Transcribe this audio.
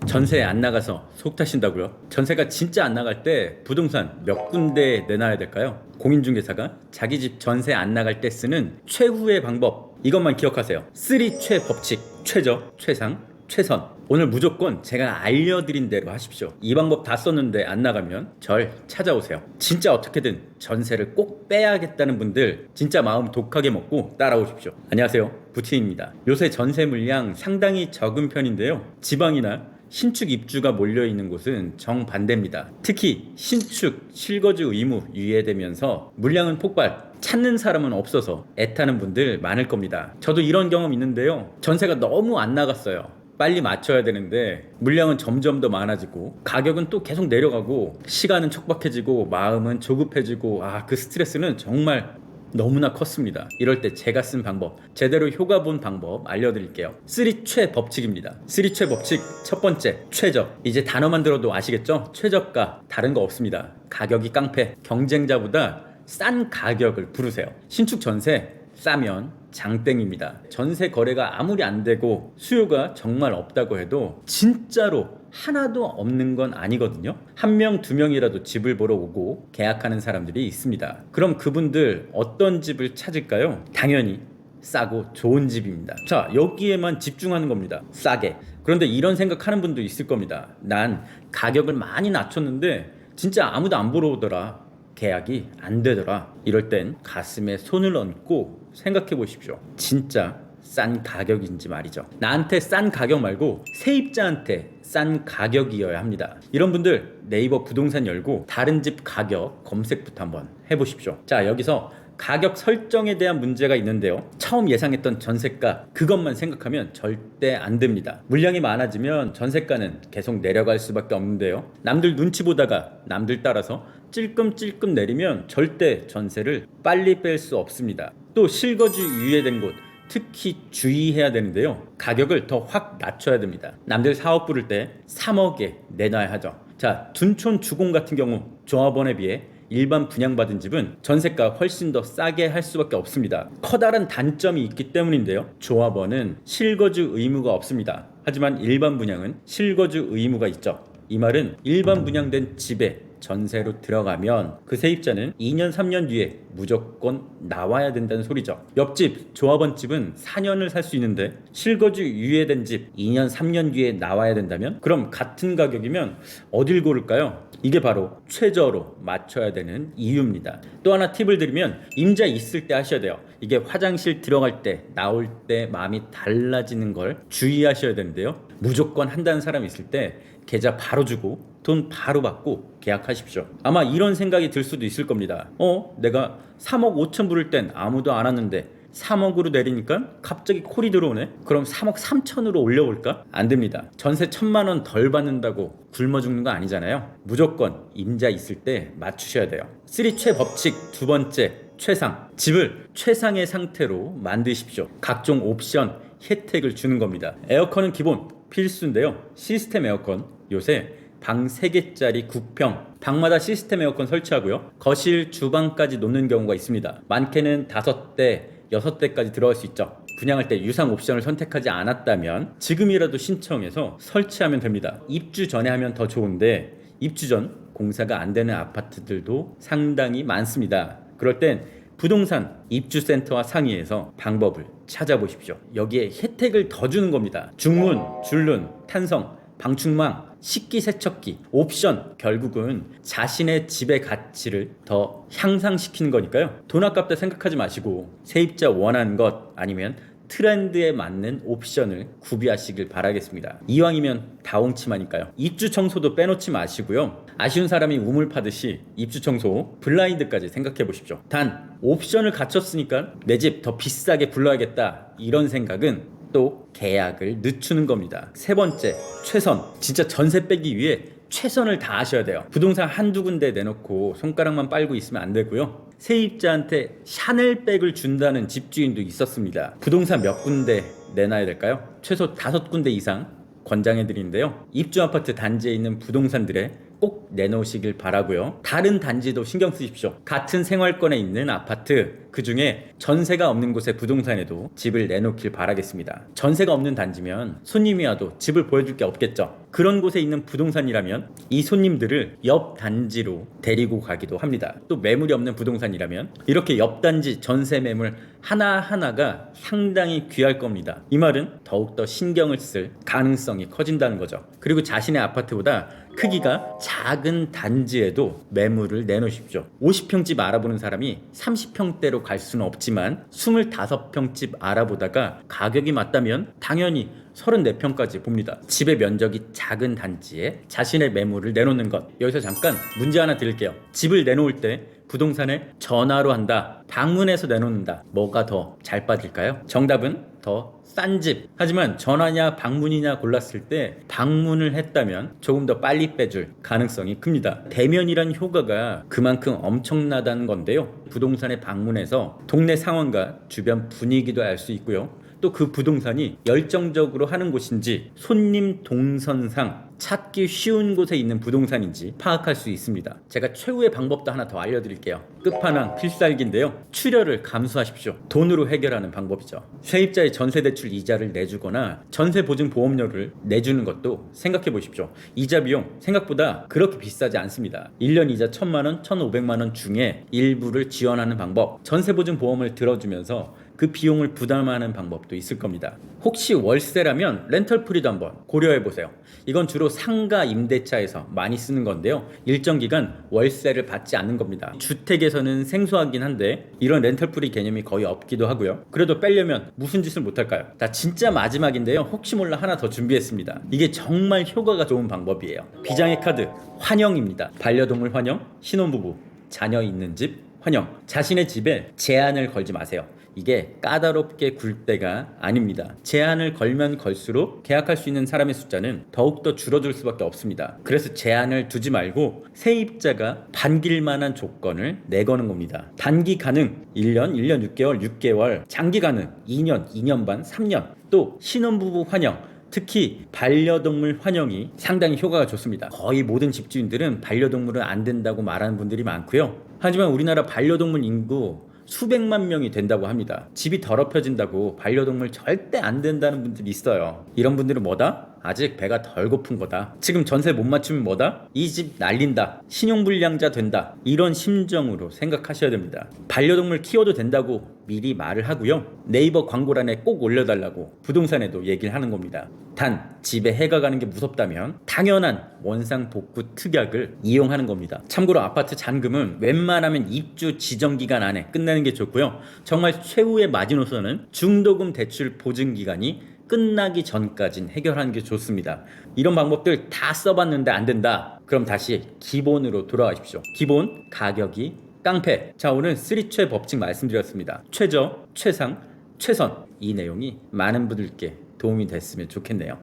전세 안 나가서 속 타신다고요? 전세가 진짜 안 나갈 때 부동산 몇 군데 내놔야 될까요? 공인중개사가 자기 집 전세 안 나갈 때 쓰는 최후의 방법, 이것만 기억하세요. 3최 법칙: 최저, 최상, 최선. 오늘 무조건 제가 알려드린 대로 하십시오. 이 방법 다 썼는데 안 나가면 절 찾아오세요. 진짜 어떻게든 전세를 꼭 빼야겠다는 분들 진짜 마음 독하게 먹고 따라오십시오. 안녕하세요, 부티입니다. 요새 전세 물량 상당히 적은 편인데요, 지방이나 신축 입주가 몰려있는 곳은 정반대입니다. 특히 신축 실거주 의무 유예되면서 물량은 폭발, 찾는 사람은 없어서 애타는 분들 많을 겁니다. 저도 이런 경험 있는데요, 전세가 너무 안 나갔어요. 빨리 맞춰야 되는데 물량은 점점 더 많아지고 가격은 또 계속 내려가고 시간은 촉박해지고 마음은 조급해지고, 그 스트레스는 정말 너무나 컸습니다. 이럴 때 제가 쓴 방법, 제대로 효과 본 방법 알려드릴게요. 3최 법칙입니다. 3최 법칙 첫 번째, 최저. 이제 단어만 들어도 아시겠죠? 최저가, 다른 거 없습니다. 가격이 깡패, 경쟁자보다 싼 가격을 부르세요. 신축 전세 싸면 장땡입니다. 전세 거래가 아무리 안 되고 수요가 정말 없다고 해도 진짜로 하나도 없는 건 아니거든요. 한 명, 두 명이라도 집을 보러 오고 계약하는 사람들이 있습니다. 그럼 그분들 어떤 집을 찾을까요? 당연히 싸고 좋은 집입니다. 자, 여기에만 집중하는 겁니다. 싸게. 그런데 이런 생각하는 분도 있을 겁니다. 난 가격을 많이 낮췄는데 진짜 아무도 안 보러 오더라, 계약이 안 되더라. 이럴 땐 가슴에 손을 얹고 생각해 보십시오. 진짜 싼 가격인지 말이죠. 나한테 싼 가격 말고 세입자한테 싼 가격이어야 합니다. 이런 분들 네이버 부동산 열고 다른 집 가격 검색부터 한번 해보십시오. 자, 여기서 가격 설정에 대한 문제가 있는데요, 처음 예상했던 전세가 그것만 생각하면 절대 안 됩니다. 물량이 많아지면 전세가는 계속 내려갈 수밖에 없는데요, 남들 눈치 보다가 남들 따라서 찔끔찔끔 내리면 절대 전세를 빨리 뺄 수 없습니다. 또 실거주 유예된 곳 특히 주의해야 되는데요, 가격을 더 확 낮춰야 됩니다. 남들 4억 부를 때 3억에 내놔야 하죠. 자, 둔촌 주공 같은 경우 조합원에 비해 일반 분양받은 집은 전세가 훨씬 더 싸게 할 수밖에 없습니다. 커다란 단점이 있기 때문인데요, 조합원은 실거주 의무가 없습니다. 하지만 일반 분양은 실거주 의무가 있죠. 이 말은 일반 분양된 집에 전세로 들어가면 그 세입자는 2년 3년 뒤에 무조건 나와야 된다는 소리죠. 옆집 조합원 집은 4년을 살 수 있는데 실거주 유예된 집 2년 3년 뒤에 나와야 된다면, 그럼 같은 가격이면 어딜 고를까요? 이게 바로 최저로 맞춰야 되는 이유입니다. 또 하나 팁을 드리면 임자 있을 때 하셔야 돼요. 이게 화장실 들어갈 때 나올 때 마음이 달라지는 걸 주의하셔야 되는데요, 무조건 한다는 사람이 있을 때 계좌 바로 주고 돈 바로 받고 계약하십시오. 아마 이런 생각이 들 수도 있을 겁니다. 내가 3억 5천 부를 땐 아무도 안 왔는데 3억으로 내리니까 갑자기 콜이 들어오네? 그럼 3억 3천으로 올려볼까? 안 됩니다. 전세 1,000만 원 덜 받는다고 굶어 죽는 거 아니잖아요. 무조건 임자 있을 때 맞추셔야 돼요. 3최 법칙 두 번째, 최상. 집을 최상의 상태로 만드십시오. 각종 옵션, 혜택을 주는 겁니다. 에어컨은 기본 필수인데요, 시스템 에어컨 요새 방 3개짜리 9평, 방마다 시스템 에어컨 설치하고요, 거실, 주방까지 놓는 경우가 있습니다. 많게는 5대, 6대까지 들어갈 수 있죠. 분양할 때 유상 옵션을 선택하지 않았다면 지금이라도 신청해서 설치하면 됩니다. 입주 전에 하면 더 좋은데 입주 전 공사가 안 되는 아파트들도 상당히 많습니다. 그럴 땐 부동산 입주센터와 상의해서 방법을 찾아보십시오. 여기에 혜택을 더 주는 겁니다. 중문, 줄눈, 탄성, 방충망, 식기세척기, 옵션, 결국은 자신의 집의 가치를 더 향상시키는 거니까요, 돈 아깝다 생각하지 마시고 세입자 원하는 것 아니면 트렌드에 맞는 옵션을 구비하시길 바라겠습니다. 이왕이면 다홍치마니까요. 입주 청소도 빼놓지 마시고요, 아쉬운 사람이 우물 파듯이 입주 청소, 블라인드까지 생각해 보십시오. 단 옵션을 갖췄으니까 내 집 더 비싸게 불러야겠다, 이런 생각은 또 계약을 늦추는 겁니다. 세 번째, 최선. 진짜 전세 빼기 위해 최선을 다하셔야 돼요. 부동산 한두 군데 내놓고 손가락만 빨고 있으면 안 되고요, 세입자한테 샤넬백을 준다는 집주인도 있었습니다. 부동산 몇 군데 내놔야 될까요? 최소 5군데 이상 권장해드리는데요, 입주 아파트 단지에 있는 부동산들에 꼭 내놓으시길 바라고요. 다른 단지도 신경 쓰십시오. 같은 생활권에 있는 아파트, 그 중에 전세가 없는 곳의 부동산에도 집을 내놓길 바라겠습니다. 전세가 없는 단지면 손님이 와도 집을 보여줄 게 없겠죠. 그런 곳에 있는 부동산이라면 이 손님들을 옆 단지로 데리고 가기도 합니다. 또 매물이 없는 부동산이라면 이렇게 옆 단지 전세 매물 하나하나가 상당히 귀할 겁니다. 이 말은 더욱더 신경을 쓸 가능성이 커진다는 거죠. 그리고 자신의 아파트보다 크기가 작은 단지에도 매물을 내놓으십시오. 50평 집 알아보는 사람이 30평대로 갈 수는 없지만 25평 집 알아보다가 가격이 맞다면 당연히 34평까지 봅니다. 집의 면적이 작은 단지에 자신의 매물을 내놓는 것. 여기서 잠깐 문제 하나 드릴게요. 집을 내놓을 때 부동산을 전화로 한다, 방문해서 내놓는다. 뭐가 더 잘 빠질까요? 정답은 더 싼 집. 하지만 전화냐 방문이냐 골랐을 때 방문을 했다면 조금 더 빨리 빼줄 가능성이 큽니다. 대면이란 효과가 그만큼 엄청나다는 건데요. 부동산에 방문해서 동네 상황과 주변 분위기도 알 수 있고요. 또 그 부동산이 열정적으로 하는 곳인지 손님 동선상 찾기 쉬운 곳에 있는 부동산인지 파악할 수 있습니다. 제가 최후의 방법도 하나 더 알려드릴게요. 끝판왕 필살기인데요. 출혈을 감수하십시오. 돈으로 해결하는 방법이죠. 세입자의 전세대출 이자를 내주거나 전세보증보험료를 내주는 것도 생각해 보십시오. 이자 비용 생각보다 그렇게 비싸지 않습니다. 1년 이자 1,000만원, 1,500만원 중에 일부를 지원하는 방법, 전세보증보험을 들어주면서 그 비용을 부담하는 방법도 있을 겁니다. 혹시 월세라면 렌털프리도 한번 고려해보세요. 이건 주로 상가 임대차에서 많이 쓰는 건데요. 일정 기간 월세를 받지 않는 겁니다. 주택에서는 생소하긴 한데 이런 렌털프리 개념이 거의 없기도 하고요. 그래도 빼려면 무슨 짓을 못할까요? 자, 진짜 마지막인데요. 혹시 몰라 하나 더 준비했습니다. 이게 정말 효과가 좋은 방법이에요. 비장의 카드 환영입니다. 반려동물 환영, 신혼부부, 자녀 있는 집 환영. 자신의 집에 제한을 걸지 마세요. 이게 까다롭게 굴 때가 아닙니다. 제한을 걸면 걸수록 계약할 수 있는 사람의 숫자는 더욱더 줄어들 수밖에 없습니다. 그래서 제한을 두지 말고 세입자가 반길 만한 조건을 내거는 겁니다. 단기 가능 1년, 1년 6개월, 6개월, 장기 가능 2년, 2년 반, 3년, 또 신혼부부 환영, 특히 반려동물 환영이 상당히 효과가 좋습니다. 거의 모든 집주인들은 반려동물은 안 된다고 말하는 분들이 많고요. 하지만 우리나라 반려동물 인구 수백만 명이 된다고 합니다. 집이 더럽혀진다고 반려동물 절대 안 된다는 분들이 있어요. 이런 분들은 뭐다? 아직 배가 덜 고픈 거다. 지금 전세 못 맞추면 뭐다? 이 집 날린다. 신용불량자 된다. 이런 심정으로 생각하셔야 됩니다. 반려동물 키워도 된다고 미리 말을 하고요. 네이버 광고란에 꼭 올려달라고 부동산에도 얘기를 하는 겁니다. 단 집에 해가 가는 게 무섭다면 당연한 원상복구 특약을 이용하는 겁니다. 참고로 아파트 잔금은 웬만하면 입주 지정기간 안에 끝내는 게 좋고요. 정말 최후의 마지노선은 중도금 대출 보증기간이 끝나기 전까진 해결하는 게 좋습니다. 이런 방법들 다 써봤는데 안 된다. 그럼 다시 기본으로 돌아가십시오. 기본, 가격이 깡패. 자, 오늘 3최 법칙 말씀드렸습니다. 최저, 최상, 최선. 이 내용이 많은 분들께 도움이 됐으면 좋겠네요.